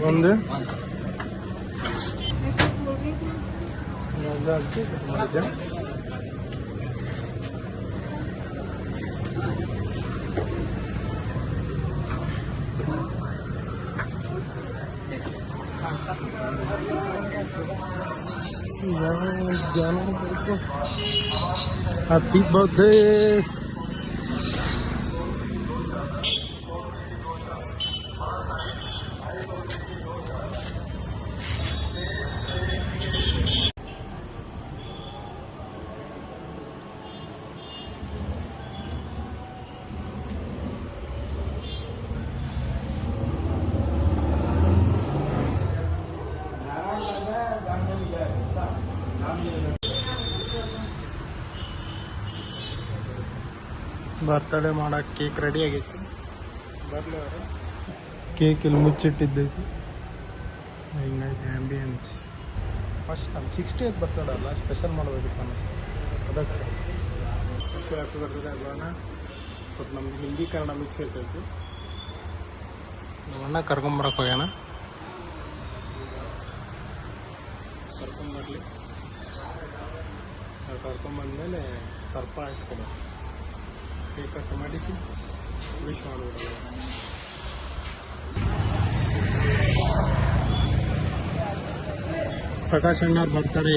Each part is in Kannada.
ಒಂದು ಹ್ಯಾಪಿ ಬರ್ತ್ಡೇ. ಬರ್ತಡೇ ಮಾಡಕ್ಕೆ ಕೇಕ್ ರೆಡಿ ಆಗೈತಿ. ಬರಲಿ ಅವರು ಕೇಕ್ ಇಲ್ಲಿ ಮುಚ್ಚಿಟ್ಟಿದ್ದೈತಿ. ಹಿಂಗಾಗಿ ಆ್ಯಂಬಿಯನ್ಸ್ ಫಸ್ಟ್ ನಮ್ಮ 60th ಬರ್ತಡೇ ಅಲ್ಲ, ಸ್ಪೆಷಲ್ ಮಾಡಬೇಕಿತ್ತು ಅನ್ನಿಸ್ತು. ಅದಕ್ಕೆ ಹ್ಯಾಪಿ ಬರ್ತಡೇ ಅಲ್ವಾನ. ಸ್ವಲ್ಪ ನಮ್ದು ಹಿಂದಿ ಕನ್ನಡ ಮಿಕ್ಸ್ ಇರ್ತೈತಿ. ನಮ್ಮ ಅಣ್ಣ ಕರ್ಕೊಂಬರಕ್ಕೆ ಹೋಗ್ಯಾನ. ಕರ್ಕೊಂಬರ್ಲಿ. ಕರ್ಕೊಂಬಂದ್ಮೇಲೆ ಸರ್ಪ್ರೈಸ್ ಕೊಡೋ ಕೇಕ್ ಕಟ್ ಮಾಡಿಸಿ ವಿಶ್ ಮಾಡಿಬಿಡೋದು. ಪ್ರಕಾಶ್ ಅಣ್ಣ ಬರ್ತಡೇ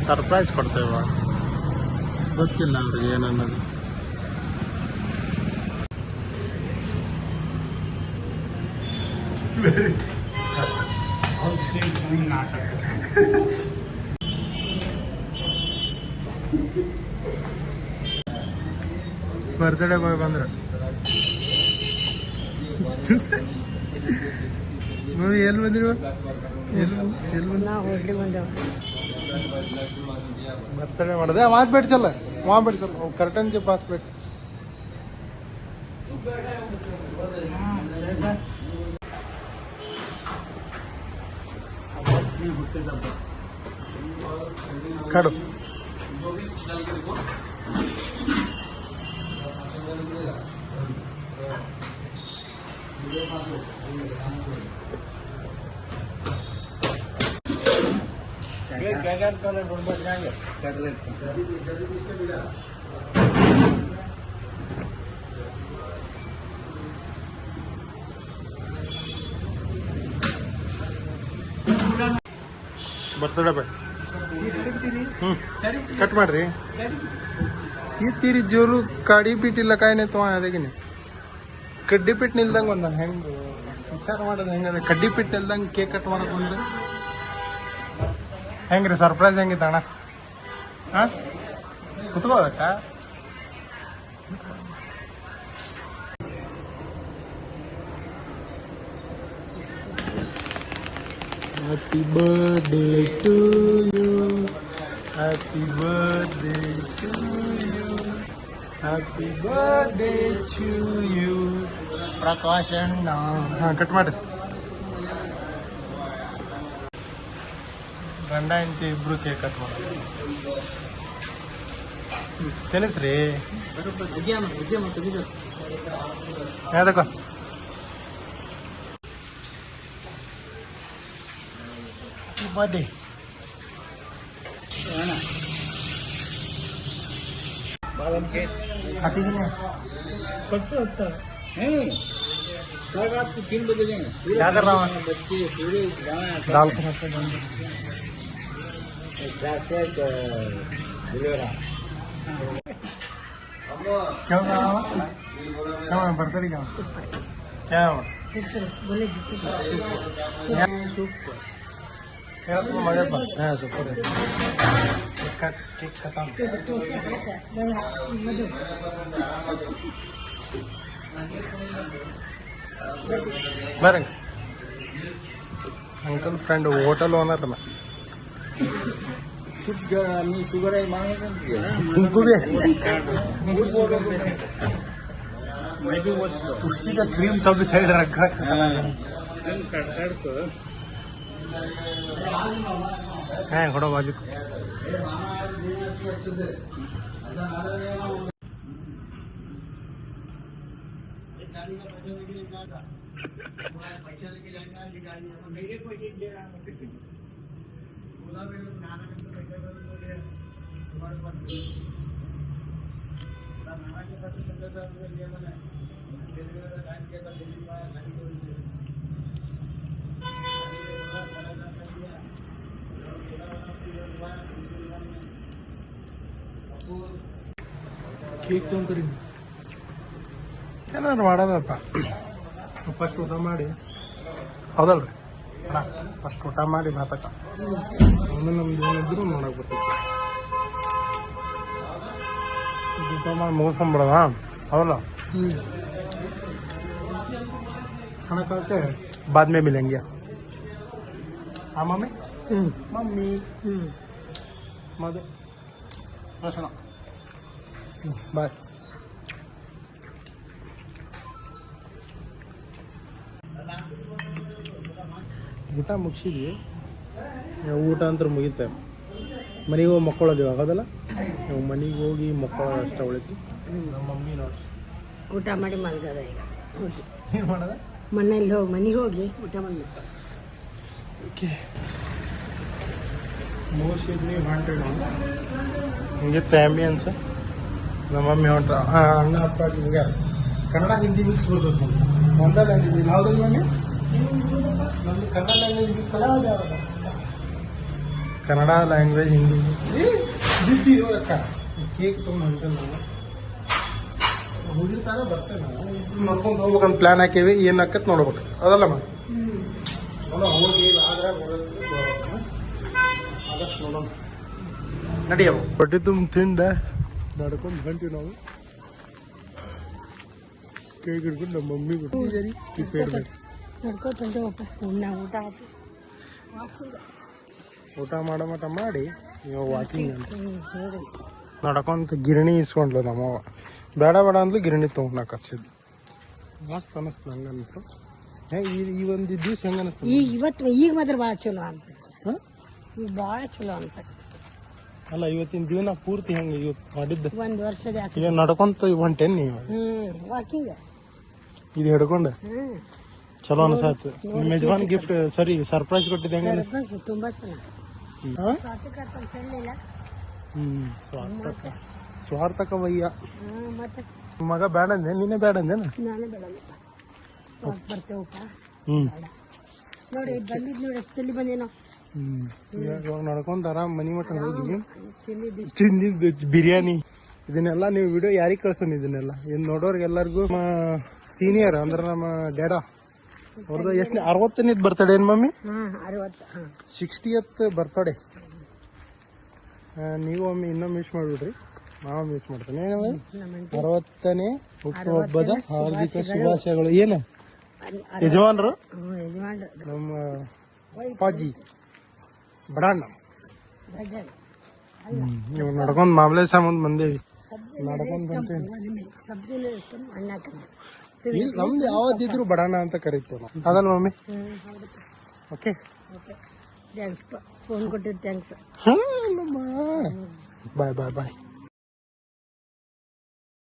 ಸರ್ಪ್ರೈಸ್ ಕೊಡ್ತೇವ. ಗೊತ್ತಿಲ್ಲ ಅವ್ರಿಗೆ ಏನನ್ನೋದು. ಬರ್ತ್ಡೇ ಬಾಯ್ ಬಂದ್ರೆ ಎಲ್ಲಿ ಬಂದಿರುವ? ಬರ್ತಡೇ ಮಾಡಿದೆ वहाँ बैठ चल कर्टन के पास बैठ. खड़ो ಬರ್ತಡೇ ಬಾಯ್. ಕಟ್ ಮಾಡ್ರಿ. ಈ ತೀರಿ ಜೋರು ಕಾಡಿ ಪೀಟ್ ಇಲ್ಲ ಕಾಯಿನೆ ತೋ ಅದಾಗಿನಿ ಕಡ್ಡಿ ಪೀಟ್ ನಿಲ್ದಂಗೆ ಒಂದ ಹೆಂಗೆ ವಿಚಾರ ಮಾಡೋದು ಹೆಂಗದ? ಕಡ್ಡಿ ಪೀಟ್ ಇಲ್ದಂಗೆ ಕೇಕ್ ಕಟ್ ಮಾಡಕ್ ಬಂದ್ರೆ ಹೆಂಗ್ರಿ? ಸರ್ಪ್ರೈಸ್ ಹೆಂಗಿತ್ತು ಅಣ್ಣ? ಹಾಂ ಕುತ್ಕೋದಕ್ಕ? Happy birthday to you. Happy birthday to you. Happy birthday to you. Prakash ಅಣ್ಣ. ಹಾಂ ಕಟ್ ಮಾಡಿ. ಗಂಡ ಹೆಂಡತಿ ಇಬ್ರು ಕೇಕ್ ಕಟ್ ಮಾಡಿ ತಿನ್ನಿಸ್ರಿ. ಯಾವ್ದಕ್ಕ बर्थडे खाती कि नहीं? कब से होता है? सर आपको 3 बजे देंगे. क्या कर रहा हूँ? बच्चे पूरे दाल खाते हैं. क्या हो रहा है? क्या है बर्थडे? क्या हुआ? बोले मजा है सुपर है. केक खत्म. बरं अंकल फ्रेंड होटल ओनर मैं शुगर है उनको भी उसकी का क्रीम सब साइड रखा है थोड़ा बाजू ಕೇಕ್ ತೊಗೊಂಡ್ರಿ ಏನಾದ್ರು ಮಾಡೋದಪ್ಪ ಫಸ್ಟ್ ಊಟ ಮಾಡಿ ಹೌದಲ್ರಿ ಅಣ್ಣ ಫಸ್ಟ್ ಊಟ ಮಾಡಿ ಮಾತಾಕ ಆಮೇಲೆ ನಮ್ದು ಏನಿದ್ರು ನೋಡಕ್ ಬರ್ತೈತಿ ಊಟ ಮಾಡಿ ಮುಗಿಸ್ಕೊಂಡ್ಬಿಡೋದ ಹೌದಲ್ಲ खाना खा के बाद में मिलेंगे हाँ मम्मी मम्मी मदर बाय ಊಟ ಮುಗಿಸಿದ್ವಿ ಊಟ ಅಂತ ಮುಗಿತೆ ಮನೆಗೆ ಹೋಗಿ ಮಕ್ಕಳೋದು ಆಗೋದಲ್ಲ ನಾವು ಮನೆಗೆ ಹೋಗಿ ಮಕ್ಕಳೋದು ಅಷ್ಟೇ ಉಳಿತು ನಮ್ಮ ಮಮ್ಮಿ ನೋಡಿ ಊಟ ಮಾಡಿ ಮಲ್ಗದ ಈಗ ಏನು ಮಾಡೋದ ಮನೇಲಿ ಹೋಗಿ ಮನೆಗೆ ಹೋಗಿ ಊಟ ಮಾಡ್ಬೇಕು ಓಕೆ ಮುಗಿಸಿದ್ವಿ ಹೊಂಟ್ರಿ ನಾವು ಹಿಂಗಿತ್ತು ಆ್ಯಂಬಿಯನ್ಸ್ ನಮ್ಮ ಮಮ್ಮಿ ಹೊಂಟ್ರ ಅಣ್ಣ ಅಪ್ಪ ಹೋಗ್ಯಾರ ಕನ್ನಡ ಹಿಂದಿ ಮಿಕ್ಸ್ ಬರ್ತದೆ ಒಂದ ಲ್ಯಾಂಗ್ವೇಜ್ ಯಾವ್ದು ಮಮ್ಮಿ ನಮ್ದು ಕನ್ನಡ ಲ್ಯಾಂಗ್ವೇಜ್ ಮಿಕ್ಸ್ ಅಲ್ಲ ಕನ್ನಡ ಲ್ಯಾಂಗ್ವೇಜ್ ಹಿಂದಿ ಮಿಕ್ಸ್ ಅಕ್ಕ ಕೇಕ್ ತೊಗೊಂಡು ಹೊಂಟೇನೆ ನಾವು ಹೋಗಿರ್ತಾನೆ ಬರ್ತೇನೆ ನೋಡ್ಕೊಂಡು ಹೋಗ್ಬೇಕಂತ ಪ್ಲಾನ್ ಹಾಕೇವಿ ಏನು ಹಾಕತ್ ನೋಡ್ಬೇಕು ಅದಲ್ಲಮ್ಮ ಹೋಗಿ ಆದ್ರೆ ಆದಷ್ಟು ನೋಡೋಣ ನಡಿಯಮ್ಮ ಹೊಟ್ಟೆ ತುಂಬ ತಿಂಡ ನಡ್ಕೊಂಡು ಹೊಂಟಿವಿ ನಾವು ಕೈ ಹಿಡ್ಕೊಂಡು ನಮ್ಮ ಮಮ್ಮಿ ಊಟ ಮಾಡೋ ಮಟ ಮಾಡಿ ನೀವು ವಾಕಿಂಗ್ ಅಂತ ನಡ್ಕೊಂತ ಗಿರಣಿ ಇಸ್ಕೊಂಡ್ಲು ನಮ್ಮವ್ವ ಬೇಡ ಬೇಡ ಅಂದ್ಲು ಗಿರಣಿ ತೊಗೊಂಡು ಹಚ್ಚಿದ್ಲು ಮಸ್ತ್ ಅನಿಸ್ತು ಹಂಗನ್ಬಿಟ್ಟು ಈ ಒಂದು ದಿವ್ಸ ಹೆಂಗ ಅನಿಸ್ತು ಇವತ್ತು ಈಗ ಮಾತ್ರ ಭಾಳ ಚಲೋ ಅನ್ಸುತ್ತೆ ಈಗ ಭಾಳ ಚಲೋ ಅನ್ಸತ್ತೆ ಅಲ್ಲ ಇವತ್ತಿನ ದಿನ ಪೂರ್ತಿ ಹೆಂಗೆ ಇವತ್ತು ಮಾಡಿದ್ದ ಒಂದು ವರ್ಷದ ಈಗ ನಡ್ಕೊಂತ ಹೊಂಟೇನ್ ನೀವು ವಾಕಿಂಗ್ ಇದು ಹಿಡ್ಕೊಂಡು ಚಲೋ ಅನ್ಸಾಯ್ತು ನಿಮ್ಮ ಯಜಮಾನ್ ಗಿಫ್ಟ್ ಸರಿ ಸರ್ಪ್ರೈಸ್ ಕೊಟ್ಟಿದ್ದೆ ಹೆಂಗ ಅನಿಸ್ತು ತುಂಬಾ ಚೆನ್ನಾಗಿ ಸ್ವಾರ್ಥಕ ವಯ್ಯ ಮತ್ತೆ ಮಗ ಬೇಡಂದೆ ನೀನೇ ಬೇಡಂದೇನ ನಾನೇ ಬೇಡಲ್ಲಪ್ಪ ಬರ್ತೇವಪ್ಪ ಹ್ಮ್ ನೋಡಿ ಬಂದಿದ್ ನೋಡಿ ಎಷ್ಟು ಚಲಿ ಬಂದೇನೋ ಇವಾಗ ನಡ್ಕೊಂತ ಆರಾಮ್ ಮನಿ ಮಟ್ಟ ಹೋಗಿ ತಿಂದಿದ್ದು ತಿಂದಿದ್ದು ಬಿರಿಯಾನಿ ಇದನ್ನೆಲ್ಲ ನೀವು ವಿಡಿಯೋ ಯಾರಿಗೆ ಕಳ್ಸೋಣ ಇದನ್ನೆಲ್ಲ ಏನ್ ನೋಡೋರ್ಗೆಲ್ಲರಿಗೂ ನಮ್ಮ ಸೀನಿಯರ್ ಅಂದ್ರೆ ನಮ್ಮ ಡ್ಯಾಡ ಅವ್ರದ್ದು ಎಷ್ಟು 60ನೇದು ಬರ್ತಡೇ ಏನ್ ಮಮ್ಮಿ 60th ಬರ್ತಡೇ ನೀವು ಒಮ್ಮೆ ಇನ್ನೊಮ್ಮೆ ಮಿಸ್ ಮಾಡ್ಬಿಡ್ರಿ ನಾವು ಮಿಸ್ ಮಾಡ್ತೇನೆ 60ನೇ ಹುಟ್ಟುಹಬ್ಬದ ಹಾರ್ದಿಕ ಶುಭಾಶಯಗಳು ಏನು ಯಜಮಾನ್ರು ನಮ್ಮ ಅಪ್ಪಾಜಿ ಬಡಣ್ಣ ನೀವು ನಡ್ಕೊಂಡ್ ಮಾಮಲೆ ಸಾಮಂದ್ ಬಂದೇವಿ ನಡ್ಕೊಂಡ್ ನಮ್ದು ಯಾವತ್ತಿದ್ರು ಬಡಣ್ಣ ಅಂತ ಕರೀತೀವಿ ಅದಲ್ಲ ಮಮ್ಮಿ ಓಕೆ ಫೋನ್ ಕೊಟ್ಟಿದ್ದು ಥ್ಯಾಂಕ್ಸ್ ಬಾಯ್ ಬಾಯ್ ಬಾಯ್